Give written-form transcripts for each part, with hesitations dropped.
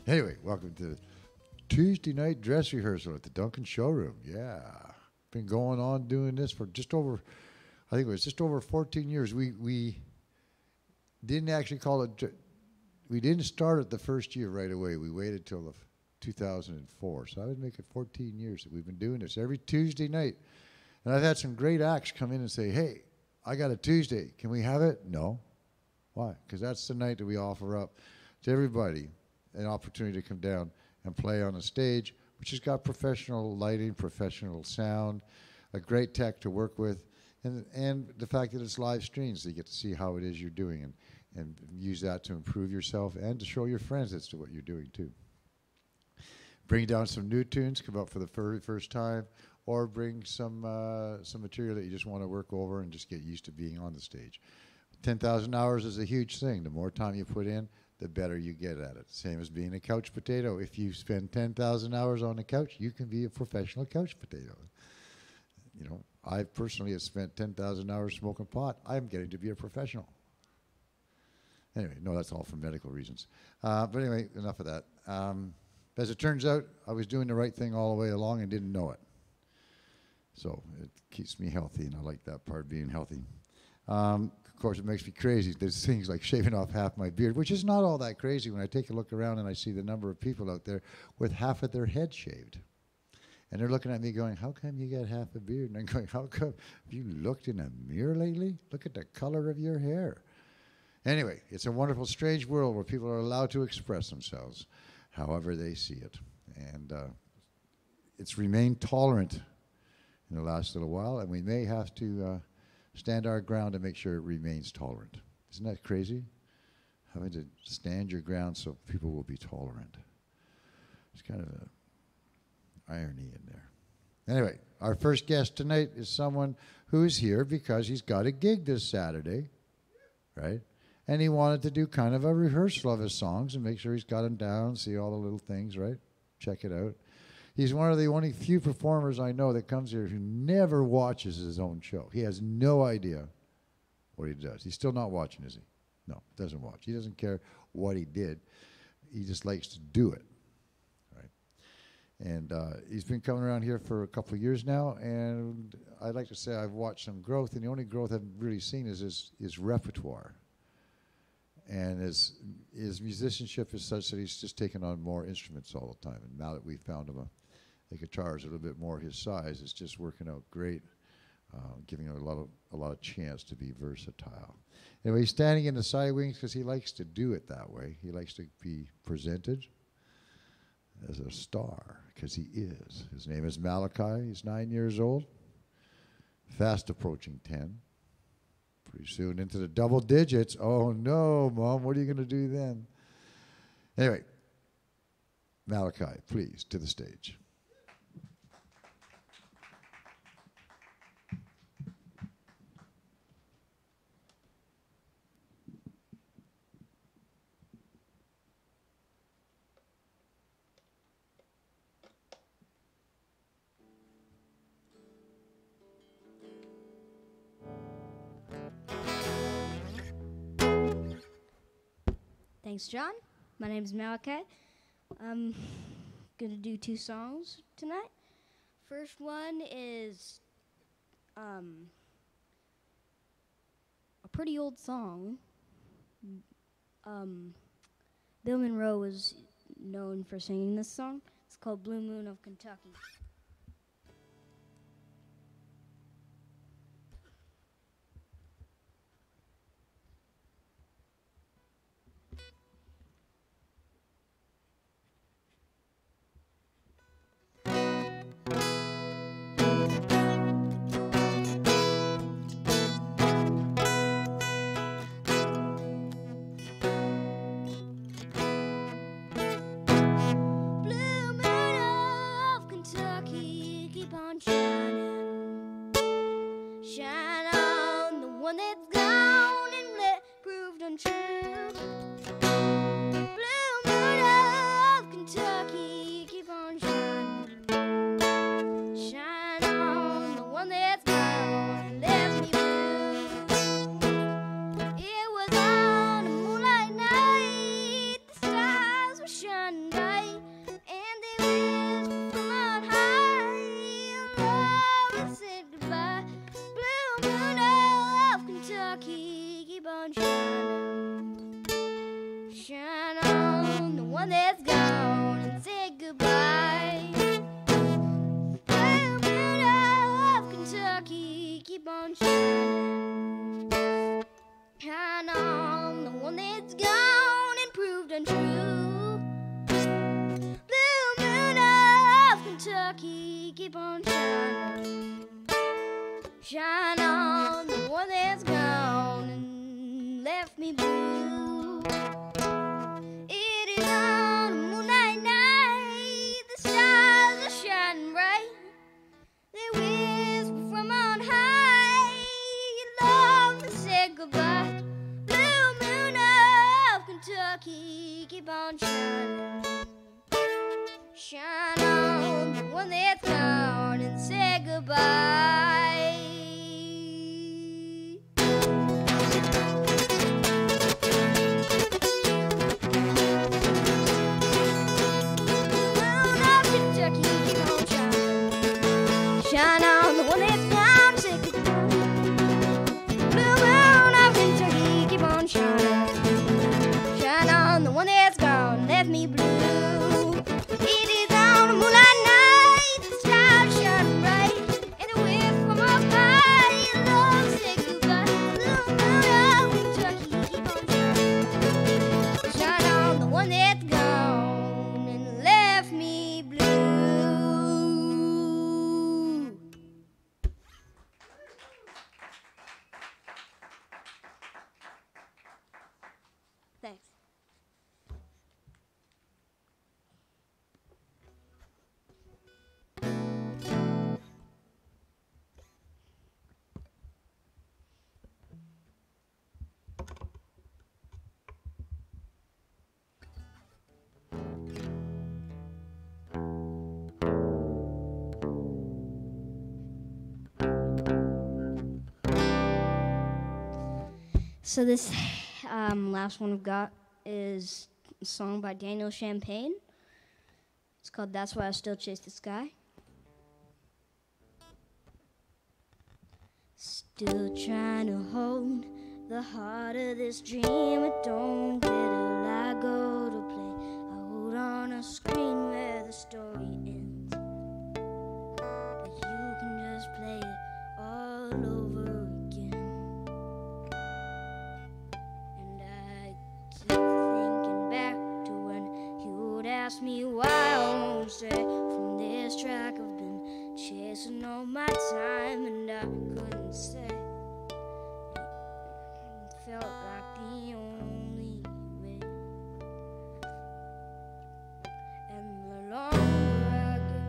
Anyway, welcome to the Tuesday night dress rehearsal at the Duncan Showroom. Yeah, been going on doing this for just over, I think it was just over 14 years. We didn't actually call it, we didn't start it the first year right away. We waited till the 2004. So I would make it 14 years that we've been doing this every Tuesday night. And I've had some great acts come in and say, hey, I got a Tuesday. Can we have it? No. Why? Because that's the night that we offer up to everybody an opportunity to come down and play on a stage, which has got professional lighting, professional sound, a great tech to work with, and the fact that it's live streamed, so you get to see how it is you're doing and use that to improve yourself and to show your friends as to what you're doing too. Bring down some new tunes, come up for the very first time, or bring some material that you just want to work over and just get used to being on the stage. 10,000 hours is a huge thing. The more time you put in, the better you get at it. Same as being a couch potato. If you spend 10,000 hours on the couch, you can be a professional couch potato. You know, I personally have spent 10,000 hours smoking pot. I'm getting to be a professional. Anyway, no, that's all for medical reasons. But anyway, enough of that. As it turns out, I was doing the right thing all the way along and didn't know it. So it keeps me healthy, and I like that part, being healthy. Of course, it makes me crazy. There's things like shaving off half my beard, which is not all that crazy when I take a look around and I see the number of people out there with half of their head shaved. And they're looking at me going, how come you got half a beard? And I'm going, how come? Have you looked in a mirror lately? Look at the color of your hair. Anyway, it's a wonderful, strange world where people are allowed to express themselves however they see it. And it's remained tolerant in the last little while, and we may have to stand our ground and make sure it remains tolerant. Isn't that crazy? Having to stand your ground so people will be tolerant. It's kind of an irony in there. Anyway, our first guest tonight is someone who is here because he's got a gig this Saturday, right? And he wanted to do kind of a rehearsal of his songs and make sure he's got them down, see all the little things, right? Check it out. He's one of the only few performers I know that comes here who never watches his own show. He has no idea what he does. He's still not watching, is he? No, doesn't watch. He doesn't care what he did. He just likes to do it, right? And he's been coming around here for a couple of years now, and I'd like to say I've watched some growth, and the only growth I've really seen is his repertoire. And his musicianship is such that he's just taking on more instruments all the time. And now that we've found him the guitar is a little bit more his size, it's just working out great, giving him a lot of chance to be versatile. Anyway, he's standing in the side wings because he likes to do it that way. He likes to be presented as a star, because he is. His name is Malachi. He's 9 years old, fast approaching 10. Pretty soon into the double digits. Oh no, Mom, what are you going to do then? Anyway, Malachi, please, to the stage. Thanks, John. My name is Malachi. I'm going to do 2 songs tonight. First one is a pretty old song. Bill Monroe was known for singing this song. It's called Blue Moon of Kentucky. It was on a moonlight night, the stars were shining down. one that's gone and said goodbye. Blue moon of Kentucky, keep on shining. Shine on the one that's gone and proved untrue. Blue moon of Kentucky, keep on shining. Shine on the one that's gone and left me blue. It is on a moonlight night, the stars are shining bright. They whisper from on high, your love has said goodbye. Blue moon of Kentucky, keep on shining. Shine on the one that's gone and said goodbye. Moon of Kentucky, keep on shining. Shine on the one that's gone and said goodbye. Blue moon of Kentucky, keep on shining. Shine on the one that's gone, left me blue. It is on a moonlight night, the stars shine bright, and the wind from up high, your love said goodbye. Blue moon of Kentucky, keep on shining. Shine on the one that's gone and left me blue. Thanks. So this last one I've got is a song by Daniel Champagne. It's called That's Why I Still Chase the Sky. Still trying to hold the heart of this dream. I don't get it, I go to play. I hold on a screen where the story ends. But you can just play it all over again. And I keep thinking back to when you would ask me why I won't stray from this track I've been chasing all my time, and I couldn't say. It felt like the only way. And the longer I go,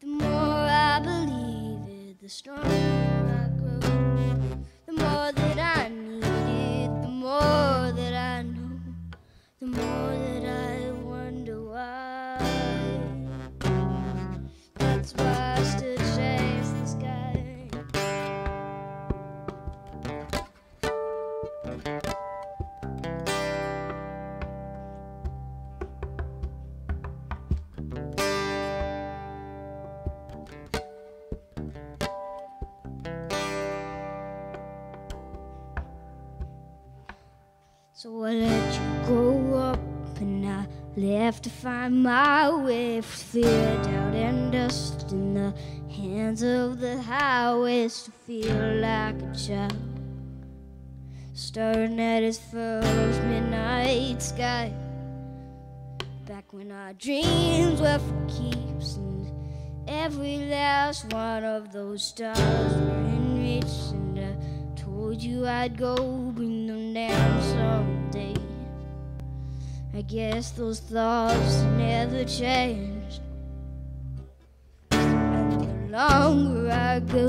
the more I believe it, the stronger I grow. The more that I need it, the more that I know, the more that I wonder why. That's why I still chase the sky. So I let you grow up, and I left to find my way. Fear, doubt, and dust in the hands of the highways, to feel like a child, staring at his first midnight sky. Back when our dreams were for keeps, and every last one of those stars were in reach, and I told you I'd go bring them down someday. I guess those thoughts never changed. And the longer I go,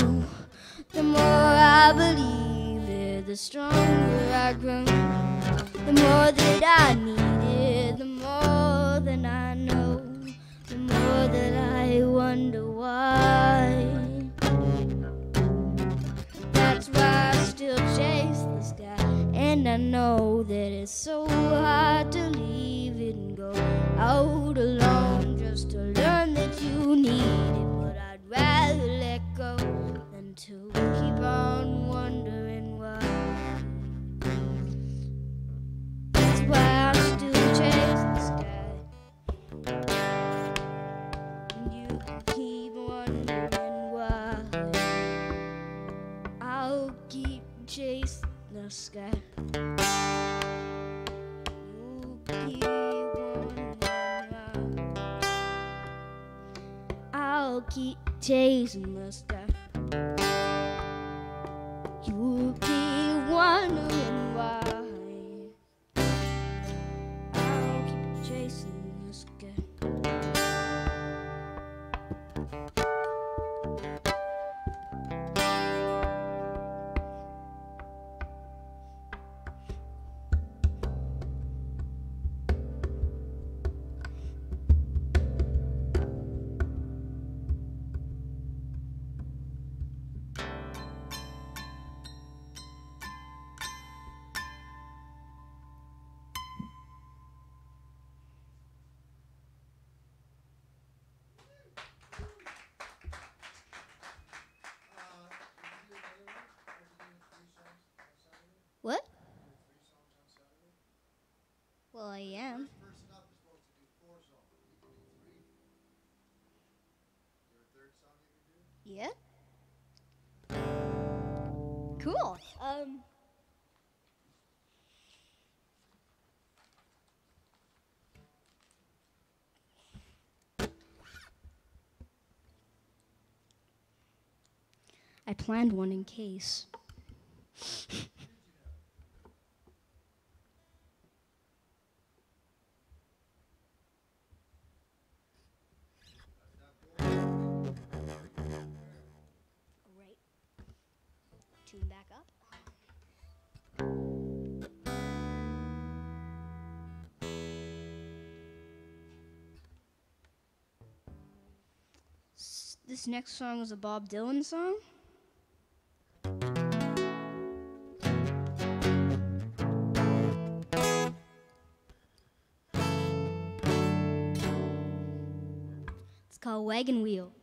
the more I believe it, the stronger I grow. The more that I need it, the more that I know, the more that I wonder why. That's why I still chase the sky. And I know that it's so hard to leave it and go out alone, just to learn that you need it. But I'd rather let go than to keep on wondering why. That's why I still chase the sky. keep chasing the sky. You keep wondering why. I'll keep chasing the sky. You keep wondering why. I'll keep chasing the sky. What? Well, I am. First person up is supposed to do 4 songs. You can do 3. Is there a third song you can do? Yeah. Cool. I planned one in case. Right. Tune back up. This next song is a Bob Dylan song. It's called Wagon Wheel.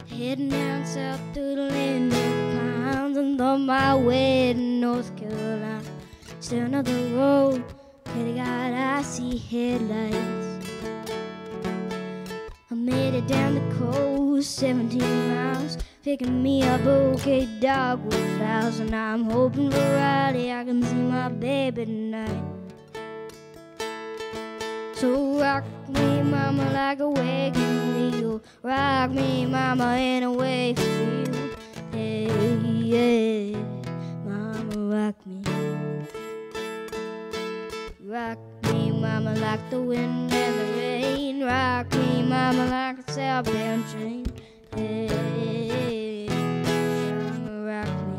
Heading down south through the land of the pines, and on my way to North Carolina. Still another road, pretty God, I see headlights. I made it down the coast, 17 miles, picking me up a bouquet dogwood flowers, and I'm hoping variety I can see my baby tonight. So rock me, mama, like a wagon wheel. Rock me, mama, in a way for you. Hey, yeah, mama, rock me. Rock me, mama, like the wind and the rain. Rock me, mama, like a southbound train. Hey, mama, rock me.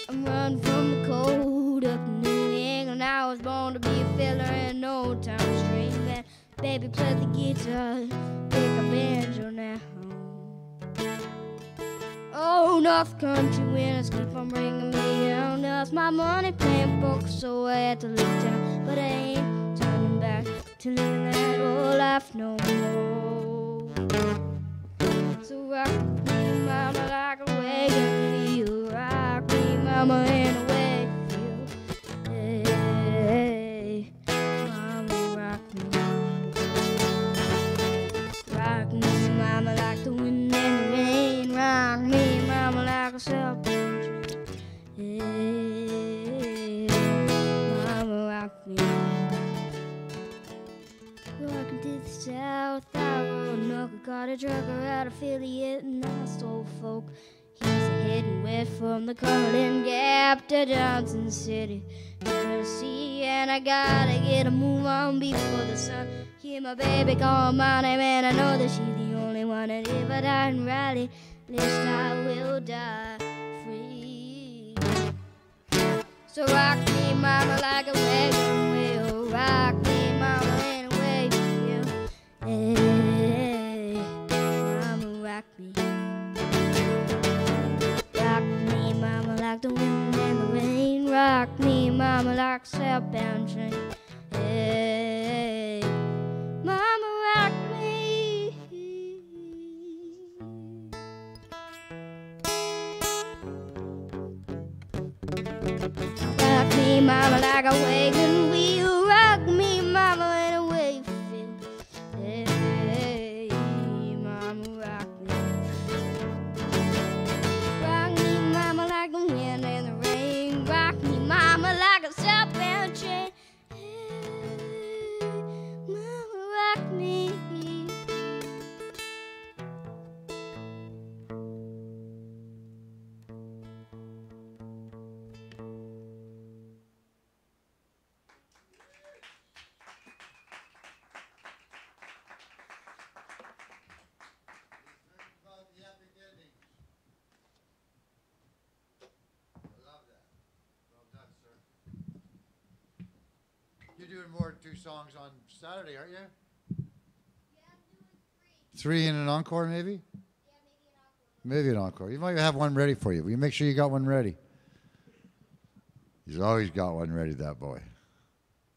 I'm running from the cold up in New England. I was born to be a fella in no time string band. Baby, play the guitar, pick a banjo now. Oh, North Country winners keep on bringing me down. That's my money playing poker, so I had to leave town. But I ain't turning back to living that old life no more. So rock me, mama, like a wagon wheel. Rock me, mama, in a way for you. Hey, mama, rock me. Rock me, mama, like the wind and the rain. Rock me, mama, like a southbound train. Hey, mama, rock me. Walking to the south, I rode a knuckle, caught a trucker out of Affiliate, and I stole folk. He's heading west from the Cumberland Gap to Johnson City, Tennessee, and I gotta get a move on before the sun. Hear my baby call my name, and I know that she's the only one. And if I die in Raleigh, at least I will die free. So rock me, mama, like a wagon wheel. Rock me, mama, in a way for you. Hey, mama, rock me. Rock me, mama, like the wind and the rain. Rock me, mama, like a southbound train. Hey, mama, rock me. Rock me, mama, like a wagon wheel. Rock me, mama, in a way for you. Hey. doing more than 2 songs on Saturday, aren't you? Three and an encore, maybe? Maybe an encore. You might have one ready for you. Will you make sure you got one ready? He's always got one ready, that boy.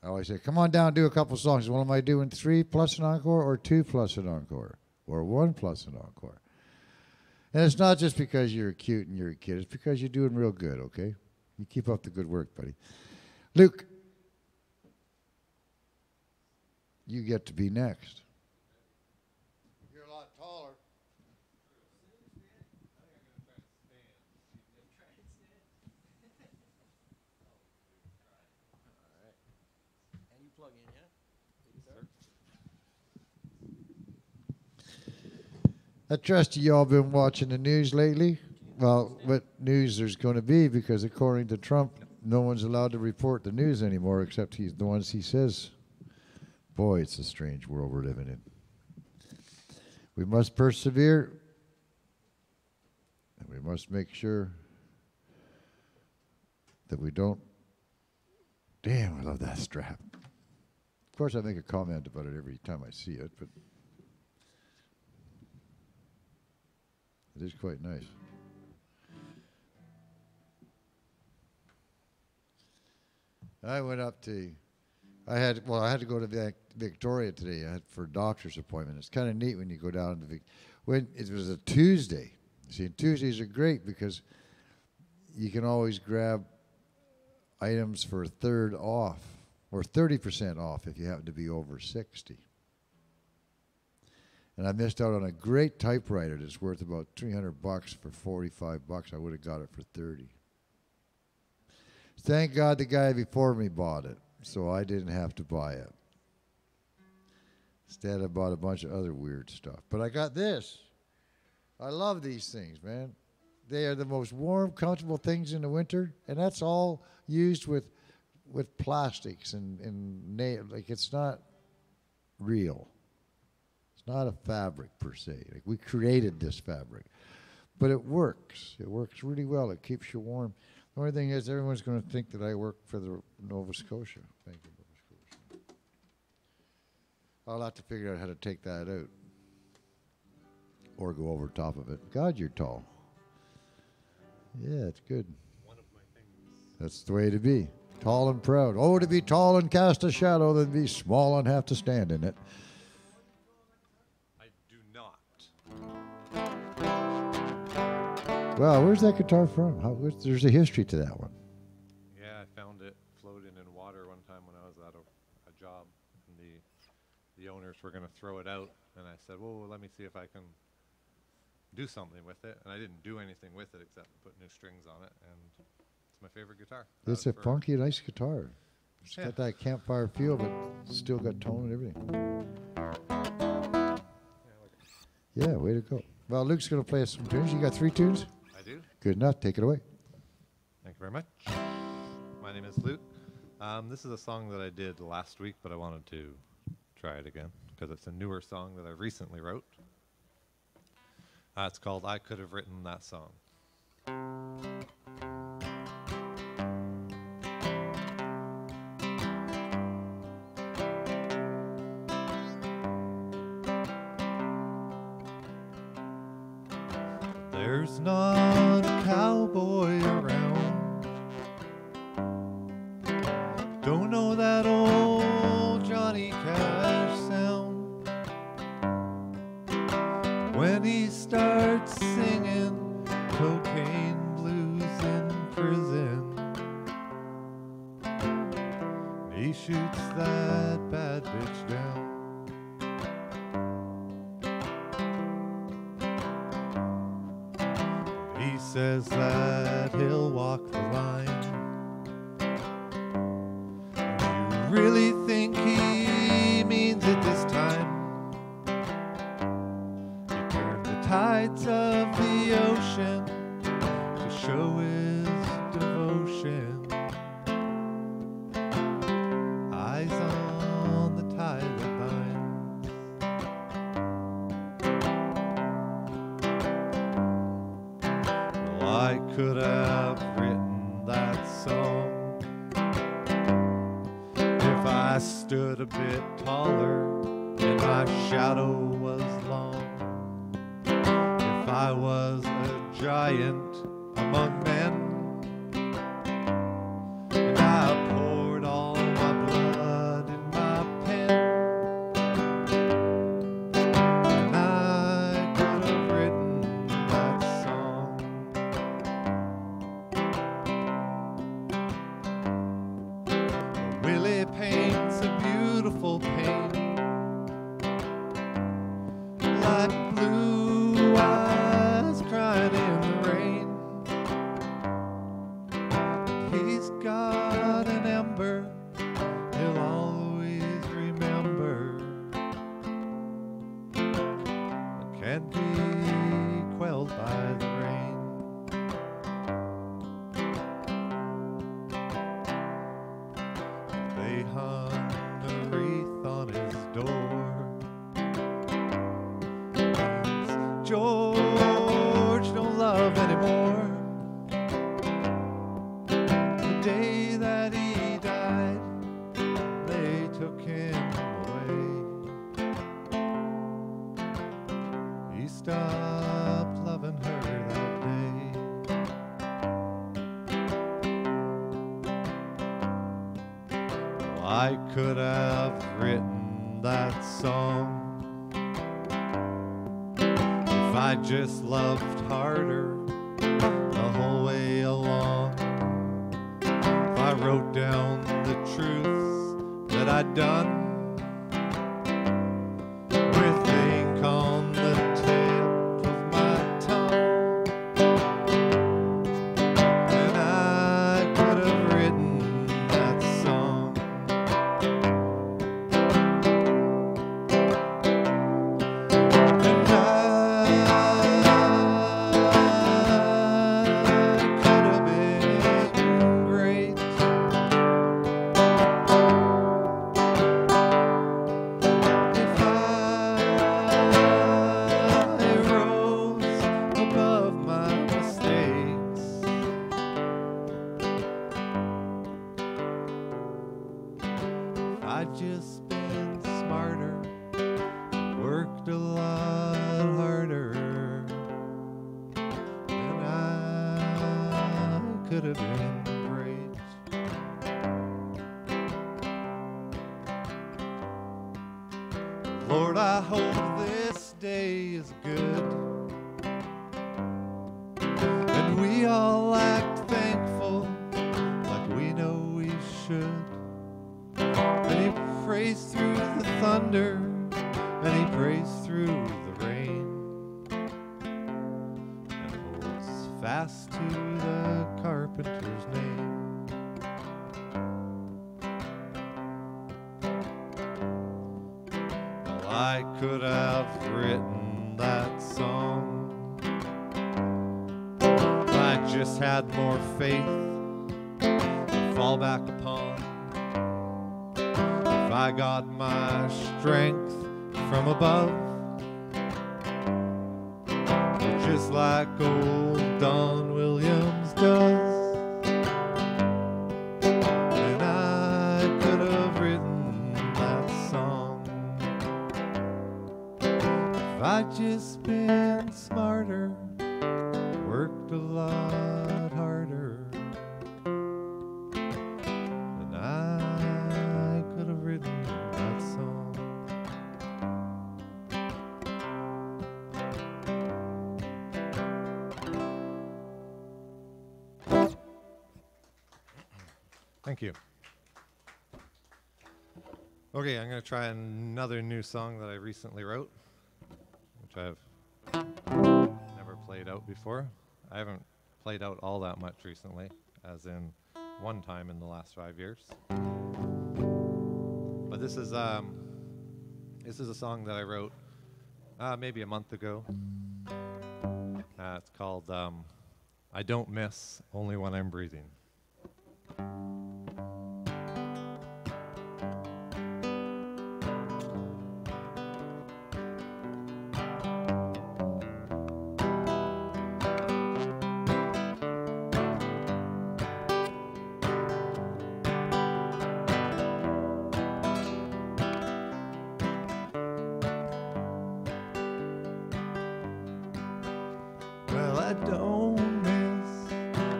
I always say, come on down and do a couple songs. Well, am I doing 3 plus an encore or 2 plus an encore? Or 1 plus an encore? And it's not just because you're cute and you're a kid. It's because you're doing real good, okay? You keep up the good work, buddy. Luke, you get to be next. You're a lot taller. And you plug in, yeah? I trust you all been watching the news lately. Well, what news there's going to be, because according to Trump, no one's allowed to report the news anymore except the ones he says. Boy, it's a strange world we're living in. We must persevere, and we must make sure that we don't. Damn, I love that strap. Of course, I make a comment about it every time I see it, but it is quite nice. I went up to, I had to go to Victoria today. I had for a doctor's appointment. It's kind of neat when you go down to when it was a Tuesday. See, Tuesdays are great because you can always grab items for a third off or 30% off if you happen to be over 60. And I missed out on a great typewriter that's worth about $300 for $45. I would have got it for 30. Thank God the guy before me bought it, so I didn't have to buy it. Instead, I bought a bunch of other weird stuff. But I got this. I love these things, man. They are the most warm, comfortable things in the winter, and that's all used with plastics and like it's not real. It's not a fabric per se. Like we created this fabric, but it works. It works really well. It keeps you warm. The only thing is, everyone's going to think that I work for the Nova Scotia. Thank you, Nova Scotia. I'll have to figure out how to take that out. Or go over top of it. God, you're tall. Yeah, it's good. One of my things. That's the way to be. Tall and proud. Oh, to be tall and cast a shadow than be small and have to stand in it. I do not. Well, where's that guitar from? There's a history to that one. Yeah, I found it floating in water one time when I was at a job, and the owners were going to throw it out, and I said, well, let me see if I can do something with it, and I didn't do anything with it except put new strings on it, and it's my favorite guitar. It's a funky, nice guitar. It's got that campfire feel, but still got tone and everything. Yeah, way to go. Well, Luke's going to play us some tunes. You got 3 tunes? I do. Good enough. Take it away. Thank you very much. My name is Luke. This is a song that I did last week, but I wanted to try it again because it's a newer song that I recently wrote. It's called I Could Have Written That Song. There's not a cowboy around. Don't know that old Johnny Cash sound. When he starts singing cocaine blues in prison, he shoots that bad bitch down. He says that he'll walk the line. You really think he means it this time? Tides of the ocean to show his devotion. Eyes on the tide that binds. Well, I could have written that song if I stood a bit taller and my shadow was long. If I was a giant among men, and I poured all my blood in my pen, and I could have written that song. Willie paints a beautiful paint, like blue eyes crying in the rain. He's got an ember he'll always remember, that can't be quelled by the rain. They hung a wreath on his door. George don't love anymore. The day that he died, they took him away. He stopped loving her that day. Well, I could have written that song if I just loved harder the whole way along. If I wrote down the truths that I'd done with ink on the tip of my tongue, then I could have written that song. And I could have been great if I rose above my mistakes. If I'd just been smarter, worked a lot harder, then I could have been great. Lord, I hope this day is good, and we all act thankful like we know we should. And he prays through the thunder, and he prays through the rain, and holds fast to the carpenter's name. Well, I could have written that song if I just had more faith to fall back upon. If I got my strength from above, just like old Don Williams does, then I could have written that song if I'd just been smarter, worked a lot harder, then I could have written that song. Thank you. Okay, I'm going to try another new song that I recently wrote, which I've never played out before. I haven't played out all that much recently, as in one time in the last 5 years. But this is a song that I wrote maybe a month ago. It's called I Don't Miss Only When I'm Breathing. don't miss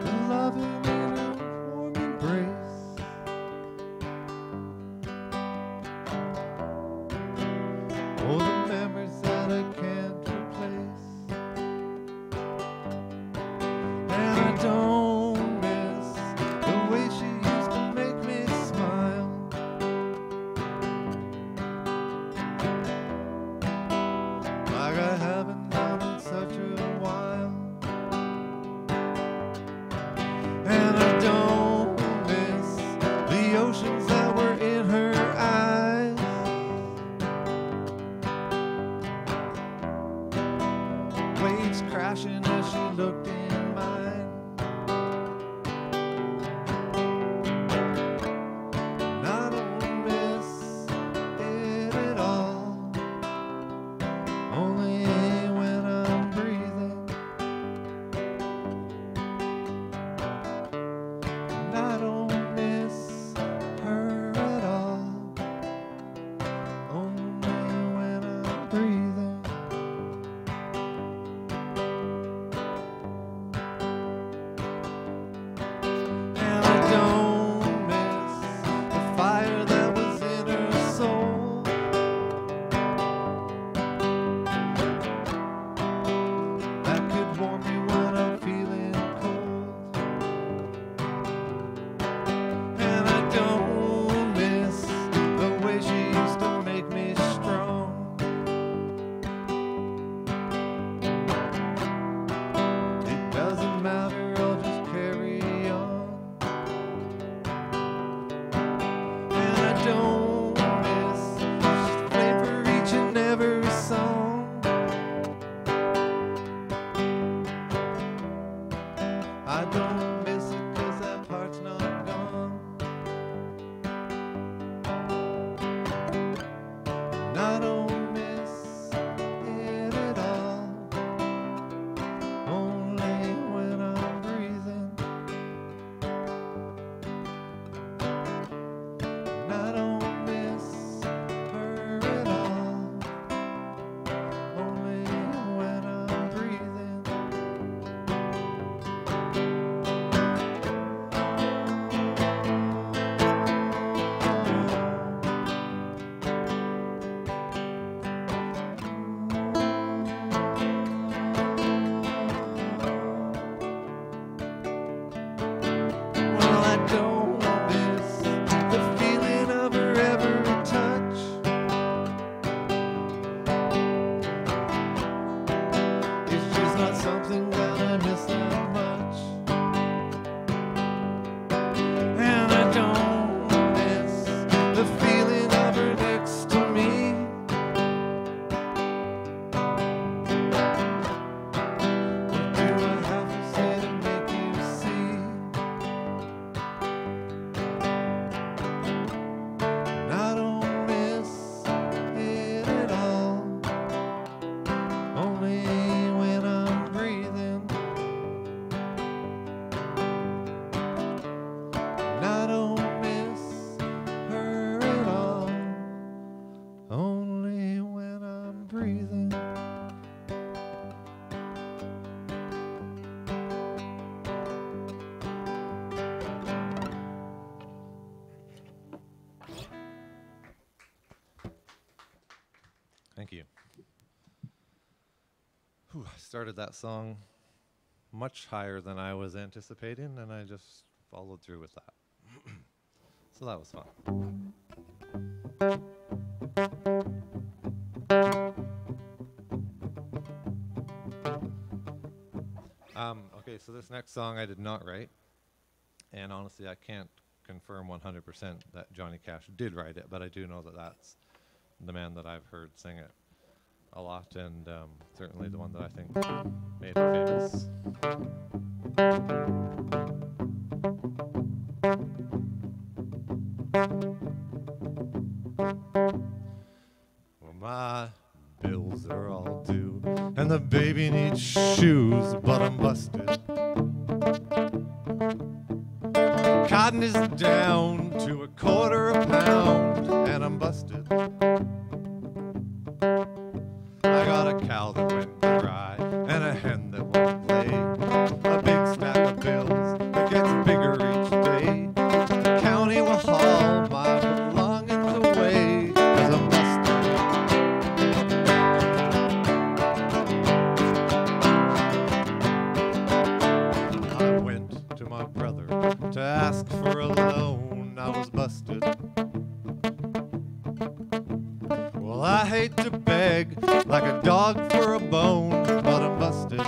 the loving in a warm embrace. Oh, the memories that I can't replace. And I don't miss the way she used to make me smile. Like I haven't done in such a while. And I don't miss the oceans that were in her eyes. Waves crashing as she looked in mine. And I don't miss it at all, only when I'm breathing. And I don't miss her at all, only when I'm breathing. And I don't miss the fire that was in her soul. That could warm me when I'm feeling cold. And I don't miss the way she used to make me strong. It doesn't matter, I'll just carry on. And I don't miss she's the flame for each and every song. I don't miss it 'cause that part's not gone. And I don't miss it at all, only when I'm breathing. And I don't miss her at all, only when I'm breathing. Well, I don't miss the feeling of her every touch. It's just not something that I miss that much. And I don't miss the feeling of her next to me. What do I have to say to make you see? And I don't miss it at all, only when I'm breathing. And I don't miss her at all, only when I'm breathing. Thank you. Whew, I started that song much higher than I was anticipating, and I just followed through with that. So that was fun. Okay, so this next song I did not write, and honestly I can't confirm 100% that Johnny Cash did write it, but I do know that that's the man that I've heard sing it a lot, and certainly the one that I think made it famous. Well, my bills are all due, and the baby needs shoes, but I'm busted. Cotton is down to a quarter a pound, and I'm busted. I got a cow that went dry, and a hen that won't lay. like a dog for a bone, but I'm busted.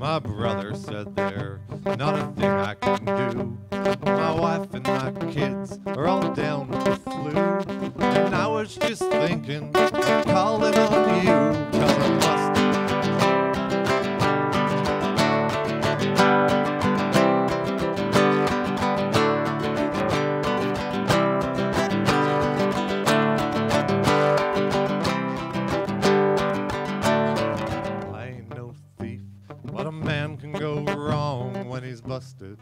My brother said there not a thing I can do. My wife and my kids are all down with the flu, and I was just thinking of calling on you, 'cause I'm busted. I ain't no thief, but a man can go wrong when he's busted.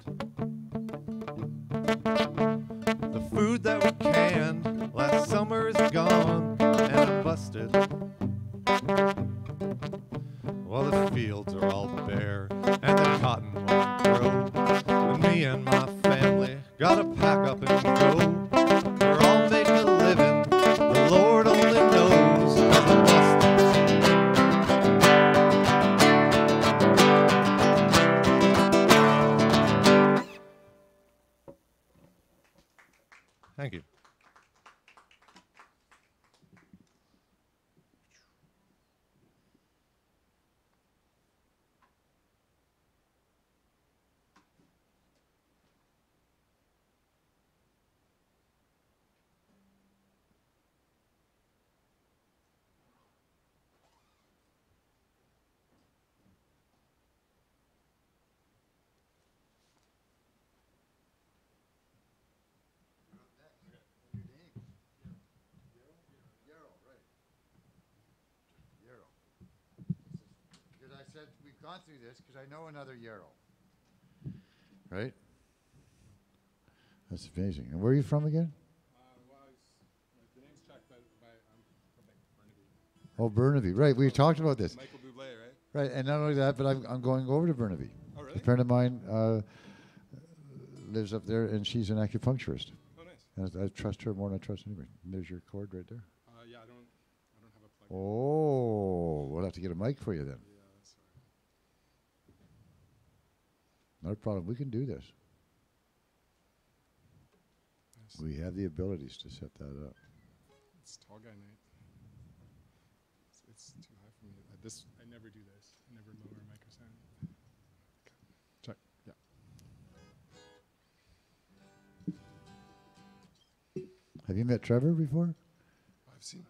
The food that we canned last summer is gone, and I'm busted. Well, the fields are all bare, and the cotton won't grow, and me and my family gotta pack up and go. We're all making a living, the Lord only knows, 'cause I'm busted. Thank you. Because I said we've gone through this because I know another Yarrow. Right? That's amazing. And where are you from again? The name's Chuck, but I'm from Burnaby. Oh, Burnaby. Right. We talked about this. Michael Bublé, right? Right. And not only that, but I'm going over to Burnaby. Oh, really? A friend of mine lives up there, and she's an acupuncturist. Oh, nice. And I trust her more than I trust anybody. And there's your cord right there. Yeah, I don't have a plug. Oh, we'll have to get a mic for you then. Yeah, that's right. Not a problem. We can do this. Nice. We have the abilities to set that up. It's tall guy night. It's too high for me. I never do this. I never lower mic or sound. Okay. Check. Yeah. Have you met Trevor before? I've seen.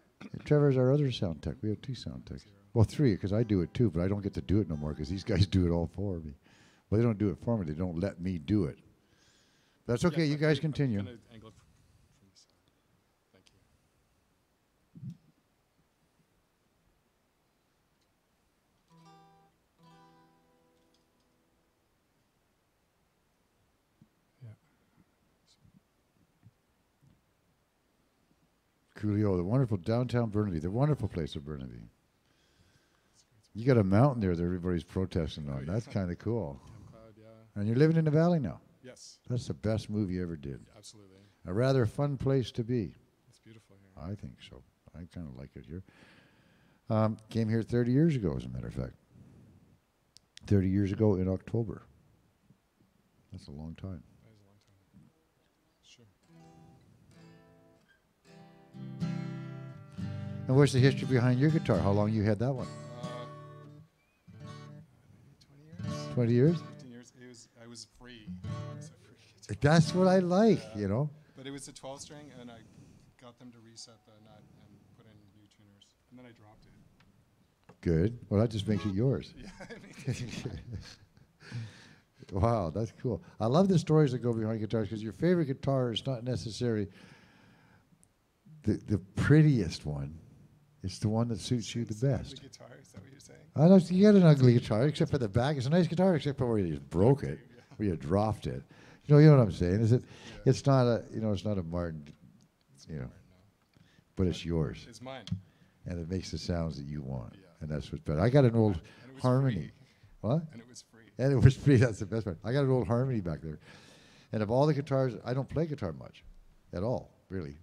Trevor's our other sound tech. We have 2 sound techs. Well, 3, because I do it too, but I don't get to do it no more because these guys do it all for me. Well, they don't do it for me. They don't let me do it. But that's okay. Yeah, You guys continue. I'm gonna angle it from this side. Thank you. Yeah. Coolio, the wonderful downtown Burnaby, the wonderful place of Burnaby. You got a mountain there that everybody's protesting on. That's kind of cool. Camp Cloud, yeah. And you're living in the valley now. Yes, That's the best move you ever did. absolutely. A rather fun place to be. It's beautiful here. I think so. I kind of like it here. Came here 30 years ago, as a matter of fact. 30 years ago in October. That's a long time. That is a long time. Sure. And what's the history behind your guitar? How long you had that one? Maybe 20 20 years. years? 15 years. I was free. It was a free guitar. That's what I like, you know. But it was a 12 string, and I got them to reset the nut and put in new tuners, and then I dropped it. Good. Well, that just makes it yours. Yeah, I mean, Wow, that's cool. I love the stories that go behind guitars because your favorite guitar is not necessarily the prettiest one. It's the one that suits you the it's an best. ugly guitar, is that what you're saying? I know you got an ugly guitar, except for the back. It's a nice guitar, except for where you just broke it, where you dropped it. You know what I'm saying? Is it? Yeah. It's not a, it's not a Martin, you know, Right now. but it's yours, It's mine. and it makes the sounds that you want, Yeah. and that's what's better. I got an old And it was Harmony. free. What? And it was free. And it was free. That's the best part. I got an old Harmony back there, and of all the guitars, I don't play guitar much, at all, really,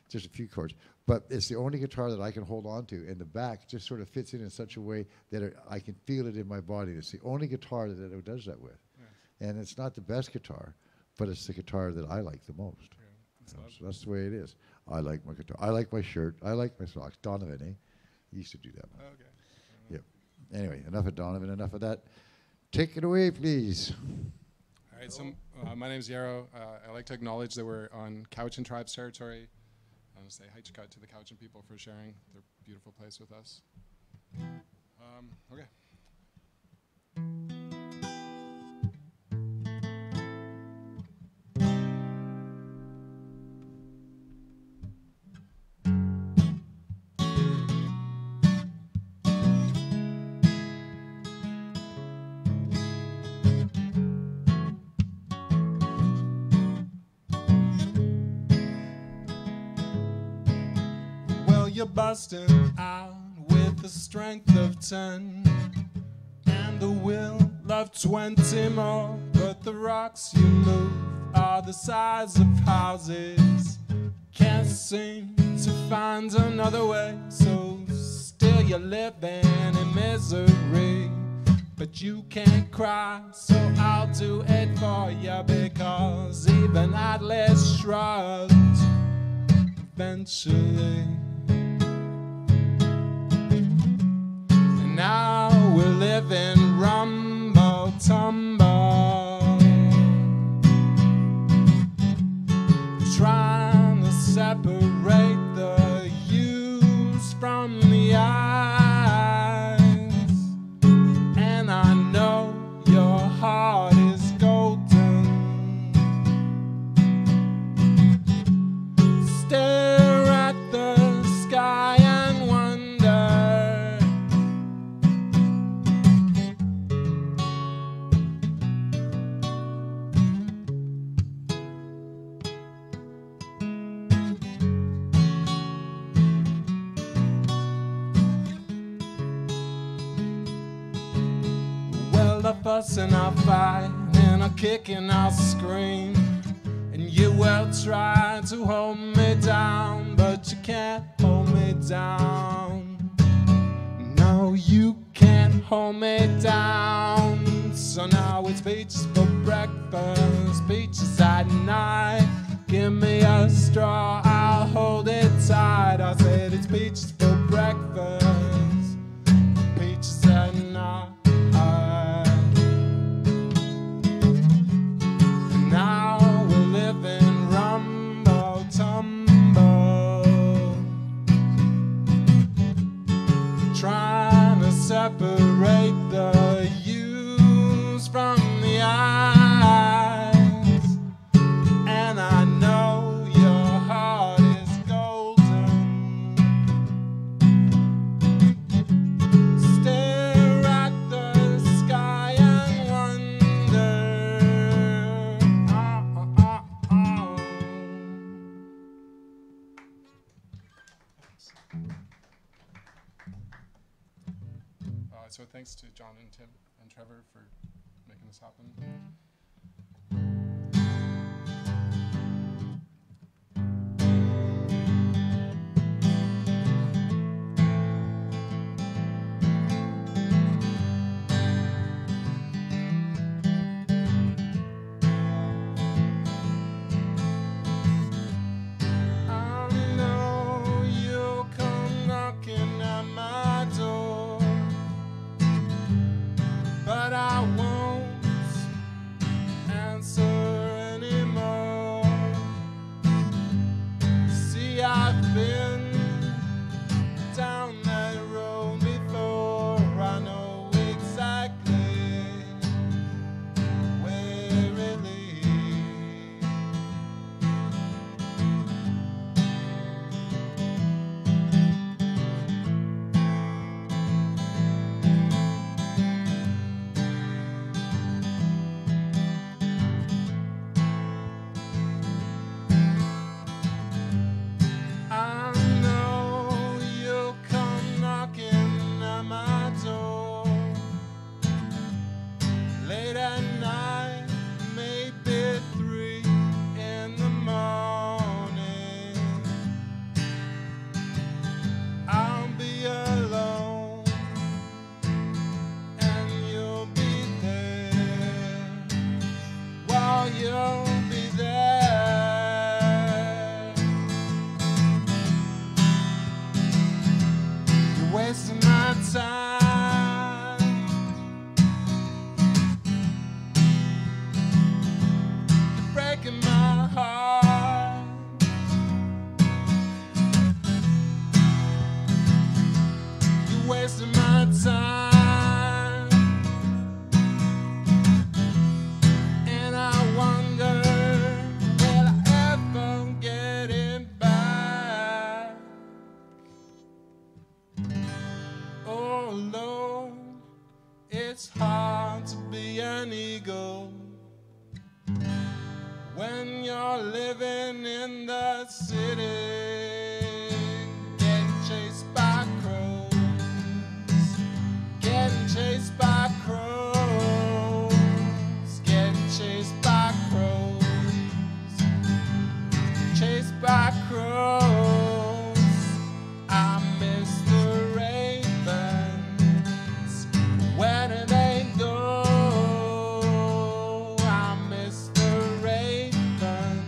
just a few chords. But it's the only guitar that I can hold on to, and the back just sort of fits in such a way that I can feel it in my body. It's the only guitar that it does that with, Yeah. and it's not the best guitar, but it's the guitar that I like the most. Yeah. So that's the way it is. I like my guitar. I like my shirt. I like my socks. Donovan, eh? He used to do that. Oh, okay. Yep. Anyway, enough of Donovan. Enough of that. Take it away, please. All right, so my name's Yarrow. I like to acknowledge that we're on Cowichan Tribes territory. I want to say hi to the Cowichan people for sharing their beautiful place with us. Okay. Well, you're busting out with the strength of 10 and the will of 20 more, but the rocks you move are the size of houses. Can't seem to find another way, so still you're living in misery. But you can't cry, so I'll do it for you, because even Atlas shrugged eventually. And now we're living rumble tumble, trying to separate the use from the eyes. And I know your heart is golden. Stare at the sky and wonder. Well, I'll fuss and I'll fight, and I'll kick and I'll scream, and you will try to hold me down, but you can't hold me down. No, you can't hold me down. So now it's peaches for breakfast, peaches at night. Give me a straw, I'll hold it tight. I said it's peaches for breakfast, peaches at night. And now we're living rumble tumble, trying to separate the use from the eyes. And I know your heart is golden. Stare at the sky and wonder. So thanks to John and Tim and Trevor for making this happen. I know you'll come knocking at my door, but I won't wasting my time. You're breaking my heart. You're wasting my time. And I wonder, will I ever get it back? Oh Lord, it's hard to be an eagle when you're living in the city, getting chased by crows, getting chased by crows, getting chased by crows, chased by crows. I miss the ravens. Where do they go? I miss the ravens.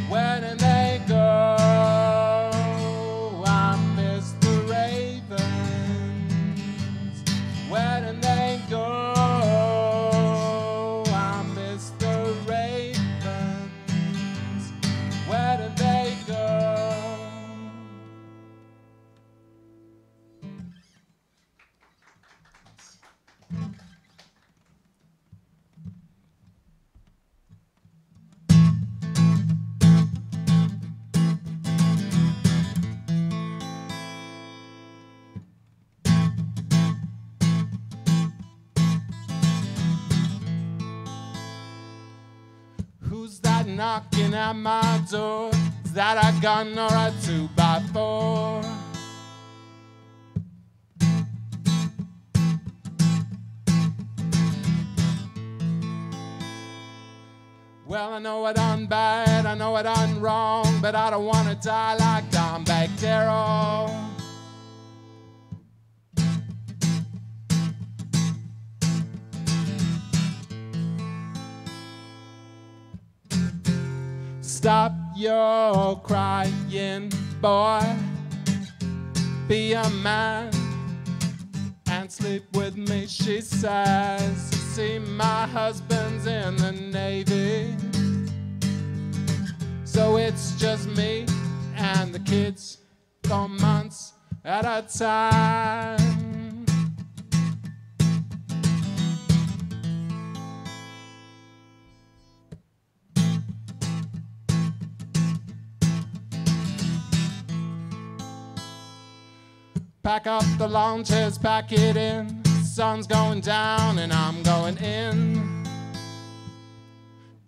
Where do they go? I miss the ravens. Where do they go? I miss the ravens. Where do they go? Who's that knocking at my door? Is that a gun or a 2x4? Well, I know I done bad, I know I done wrong, but I don't wanna die like Don Bactero. Stop your crying, boy. Be a man and sleep with me, she says. You see, my husband's in the Navy, so it's just me and the kids for months at a time. Pack up the lawn chairs, pack it in. Sun's going down and I'm going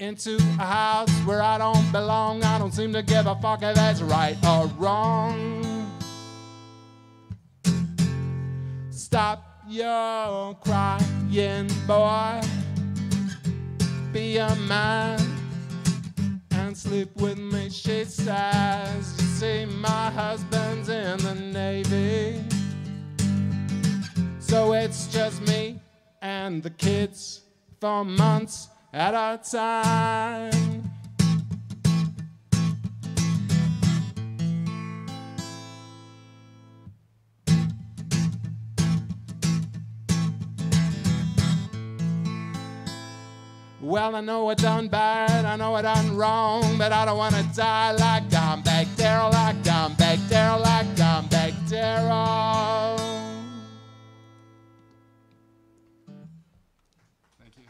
into a house where I don't belong. I don't seem to give a fuck if that's right or wrong. Stop your crying, boy. Be a man and sleep with me, she says. You see, my husband's in the Navy, so it's just me and the kids for months at a time. Well, I know I done bad, I know I done wrong, but I don't wanna die like Don Bactero, like Don Bactero, like Don Bactero. Thank you.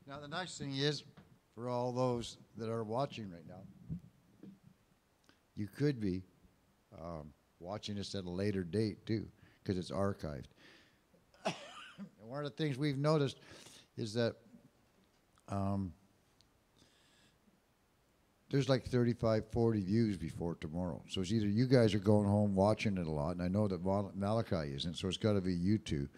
Now, the nice thing is, for all those that are watching right now, you could be watching this at a later date, too, because it's archived. And one of the things we've noticed is that there's like 35, 40 views before tomorrow. So it's either you guys are going home watching it a lot, and I know that Malachi isn't, so it's got to be you two.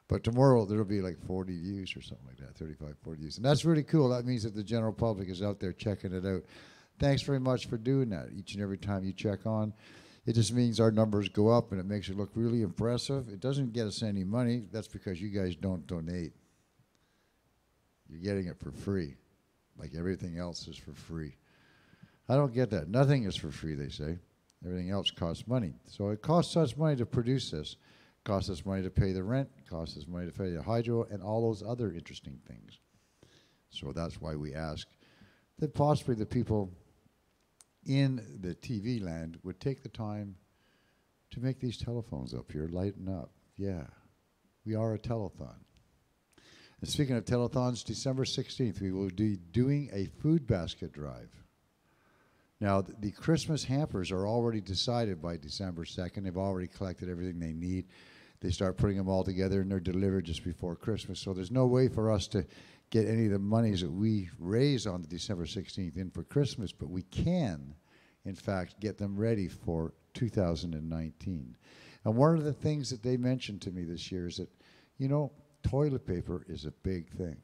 But tomorrow there'll be like 40 views or something like that, 35, 40 views. And that's really cool. That means that the general public is out there checking it out. Thanks very much for doing that each and every time you check on. It just means our numbers go up, and it makes it look really impressive. It doesn't get us any money. That's because you guys don't donate. You're getting it for free, like everything else is for free. I don't get that. Nothing is for free, they say. Everything else costs money. So it costs us money to produce this. It costs us money to pay the rent. It costs us money to pay the hydro and all those other interesting things. So that's why we ask that possibly the people in the TV land would take the time to make these telephones up here lighten up. Yeah, we are a telethon. And speaking of telethons, December 16th, we will be doing a food basket drive. Now, the Christmas hampers are already decided by December 2nd. They've already collected everything they need. They start putting them all together, and they're delivered just before Christmas. So there's no way for us to get any of the monies that we raise on the December 16th in for Christmas, but we can, in fact, get them ready for 2019. And one of the things that they mentioned to me this year is that, you know, toilet paper is a big thing.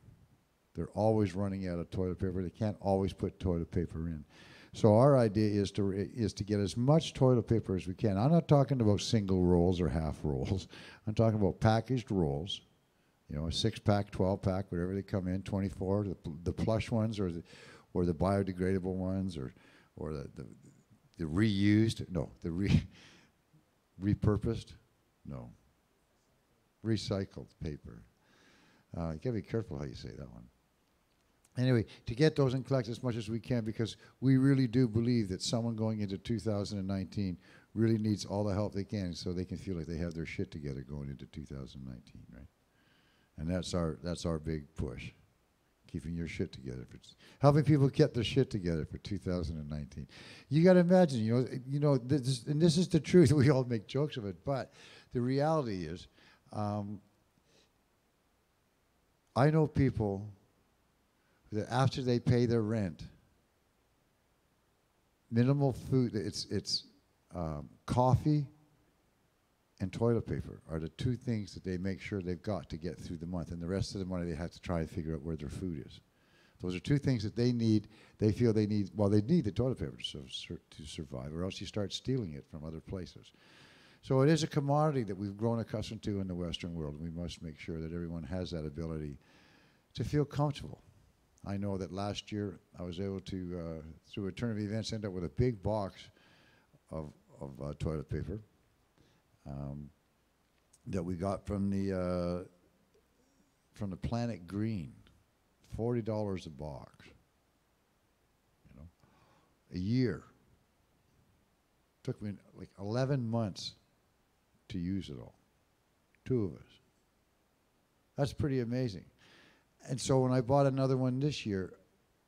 They're always running out of toilet paper. They can't always put toilet paper in. So our idea is to get as much toilet paper as we can. I'm not talking about single rolls or half rolls. I'm talking about packaged rolls. You know, a 6-pack, 12-pack, whatever they come in, 24, the plush ones or the biodegradable ones or the reused, no, the repurposed, no, recycled paper. You gotta be careful how you say that one. Anyway, to get those and collect as much as we can, because we really do believe that someone going into 2019 really needs all the help they can so they can feel like they have their shit together going into 2019, right? And that's our big push, keeping your shit together, helping people get their shit together for 2019. You got to imagine, you know, this is the truth. We all make jokes of it, but the reality is, I know people that after they pay their rent, minimal food, it's coffee and toilet paper are the two things that they make sure they've got to get through the month, and the rest of the money they have to try and figure out where their food is. Those are two things that they need. They feel they need. Well, they need the toilet paper to survive, or else you start stealing it from other places. So it is a commodity that we've grown accustomed to in the Western world, and we must make sure that everyone has that ability to feel comfortable. I know that last year I was able to, through a turn of events, end up with a big box of toilet paper that we got from the Planet Green, $40 a box. You know, a year. Took me like 11 months to use it all. 2 of us. That's pretty amazing. And so when I bought another one this year,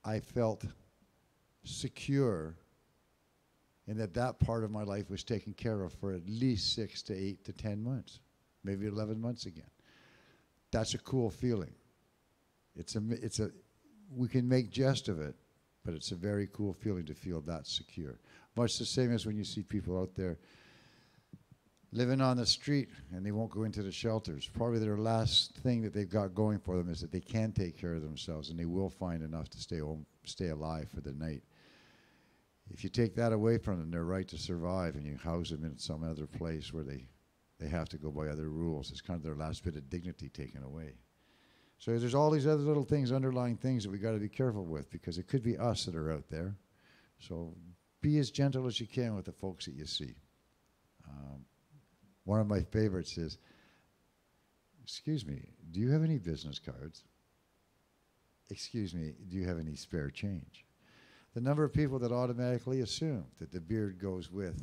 I felt secure in that part of my life was taken care of for at least 6 to 8 to 10 months, maybe 11 months again. That's a cool feeling. We can make jest of it, but it's a very cool feeling to feel that secure. Much the same as when you see people out there living on the street and they won't go into the shelters. Probably their last thing that they've got going for them is that they can take care of themselves and they will find enough to stay home, stay alive for the night. If you take that away from them, their right to survive, and you house them in some other place where they have to go by other rules, it's kind of their last bit of dignity taken away. So there's all these other little things, underlying things that we got to be careful with, because it could be us that are out there. So be as gentle as you can with the folks that you see. One of my favorites is, excuse me, do you have any business cards? Excuse me, do you have any spare change? The number of people that automatically assume that the beard goes with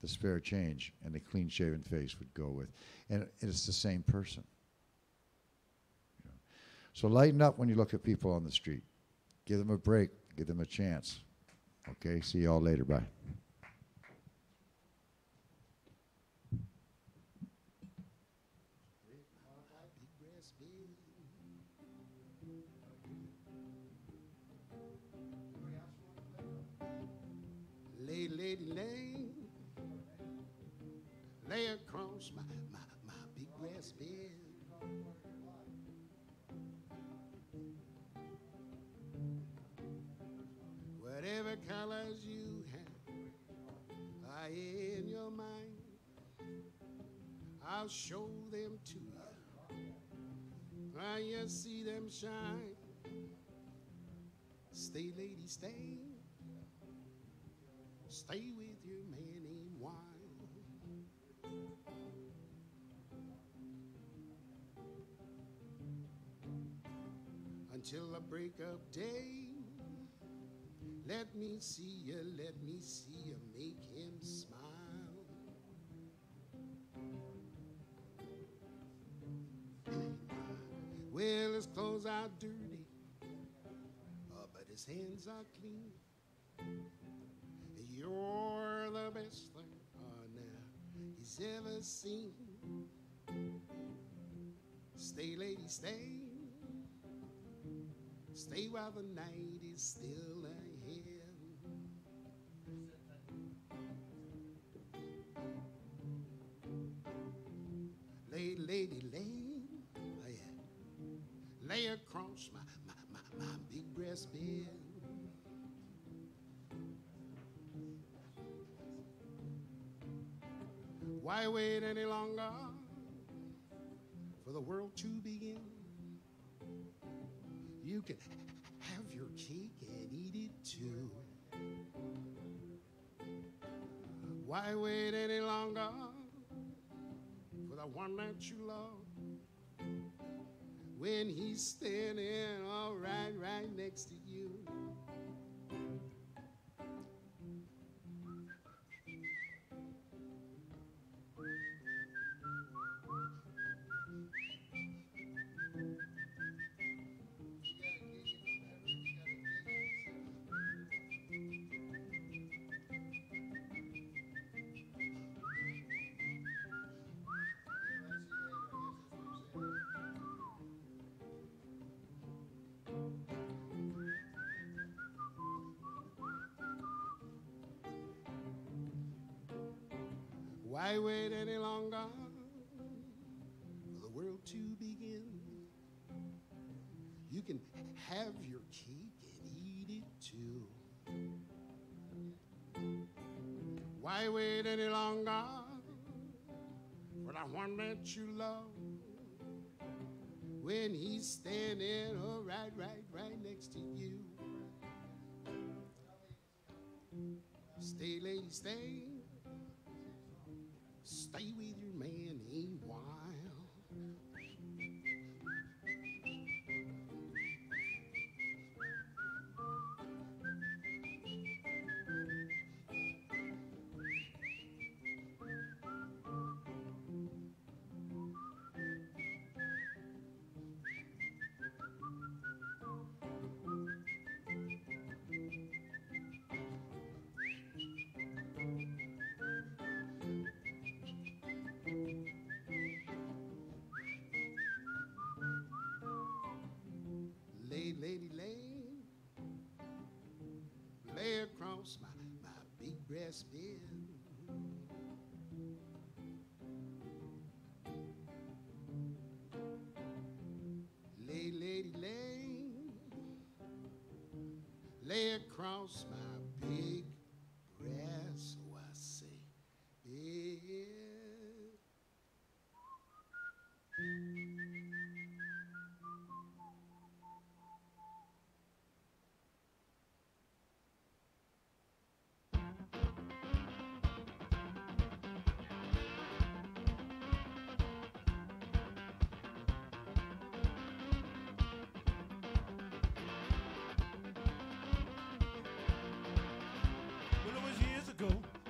the spare change and the clean-shaven face would go with, and it's the same person. You know. So lighten up when you look at people on the street. Give them a break. Give them a chance. Okay, see you all later. Bye. lady, lay across my big grass bed. Whatever colors you have are in your mind, I'll show them to you while you see them shine. Stay, lady, stay. Stay with your man named Wild. Until the break of day, let me see you make him smile. Well, his clothes are dirty, but his hands are clean. You're the best thing now he's ever seen. Stay, lady, stay. Stay while the night is still ahead. Lady, lay, oh yeah, lay across my big breast bed. Why wait any longer for the world to begin? You can have your cake and eat it too. Why wait any longer for the one that you love when he's standing all right next to you? Why wait any longer for the world to begin? You can have your cake and eat it too. Why wait any longer for the one that you love when he's standing oh, right next to you? Stay, lady, stay. Stay with your man a while. Lady, lay across my big breast bed. Lady, lay across my big breast, oh I say, bed.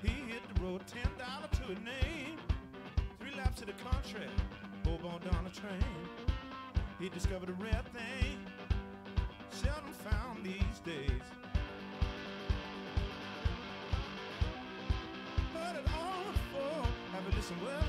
He hit the road, $10 to a name. 3 laps to the country, hobo down the train. He discovered a rare thing, seldom found these days. Heard it all before, have a listen, well,